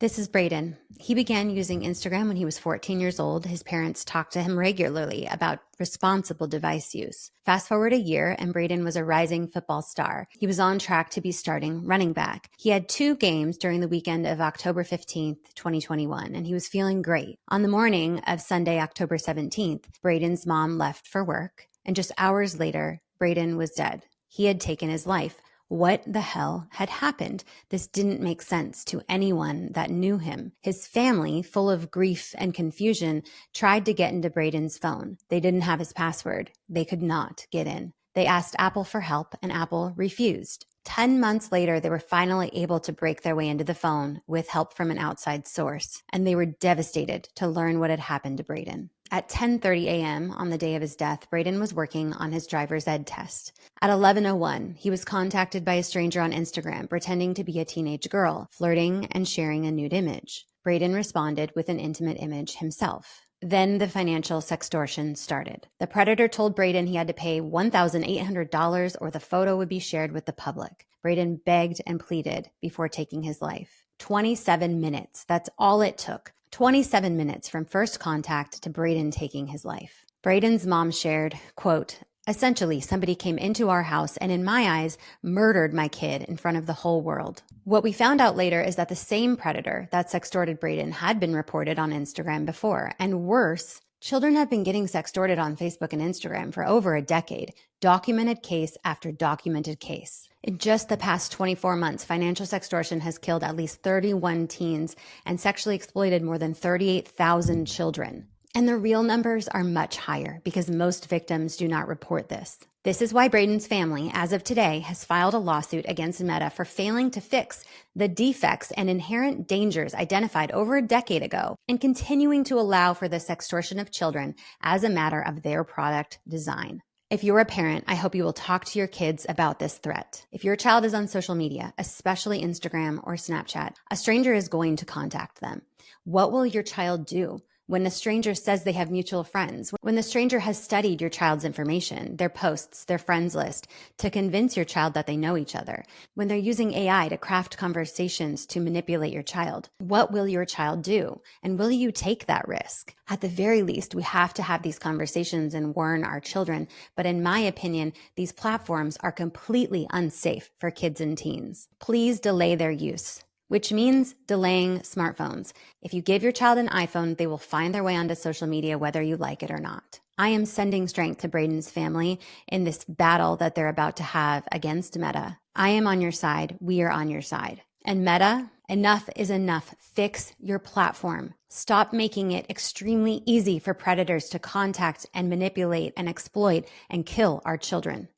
This is Braden. He began using Instagram when he was 14 years old. His parents talked to him regularly about responsible device use. Fast forward a year, and Braden was a rising football star. He was on track to be starting running back. He had 2 games during the weekend of October 15th, 2021, and he was feeling great. On the morning of Sunday, October 17th, Braden's mom left for work, and just hours later, Braden was dead. He had taken his life. What the hell had happened? This didn't make sense to anyone that knew him. His family, full of grief and confusion, tried to get into Braden's phone. They didn't have his password. They could not get in. They asked Apple for help, and Apple refused. 10 months later, they were finally able to break their way into the phone with help from an outside source, and they were devastated to learn what had happened to Braden. At 10:30 a.m. on the day of his death, Braden was working on his driver's ed test. At 11:01, he was contacted by a stranger on Instagram pretending to be a teenage girl, flirting and sharing a nude image. Braden responded with an intimate image himself. Then the financial sextortion started. The predator told Braden he had to pay $1,800 or the photo would be shared with the public. Braden begged and pleaded before taking his life. 27 minutes. That's all it took. 27 minutes from first contact to Braden taking his life. Braden's mom shared, quote, "Essentially, somebody came into our house and in my eyes, murdered my kid in front of the whole world." What we found out later is that the same predator that sextorted Braden had been reported on Instagram before. And worse, children have been getting sextorted on Facebook and Instagram for over a decade. Documented case after documented case. In just the past 24 months, financial sextortion has killed at least 31 teens and sexually exploited more than 38,000 children. And the real numbers are much higher because most victims do not report this. This is why Braden's family, as of today, has filed a lawsuit against Meta for failing to fix the defects and inherent dangers identified over a decade ago and continuing to allow for the sextortion of children as a matter of their product design. If you're a parent, I hope you will talk to your kids about this threat. If your child is on social media, especially Instagram or Snapchat, a stranger is going to contact them. What will your child do? When the stranger says they have mutual friends, when the stranger has studied your child's information, their posts, their friends list, to convince your child that they know each other, when they're using AI to craft conversations to manipulate your child, what will your child do? And will you take that risk? At the very least, we have to have these conversations and warn our children. But in my opinion, these platforms are completely unsafe for kids and teens. Please delay their use, which means delaying smartphones. If you give your child an iPhone, they will find their way onto social media whether you like it or not. I am sending strength to Braden's family in this battle that they're about to have against Meta. I am on your side. We are on your side. And Meta, enough is enough. Fix your platform. Stop making it extremely easy for predators to contact and manipulate and exploit and kill our children.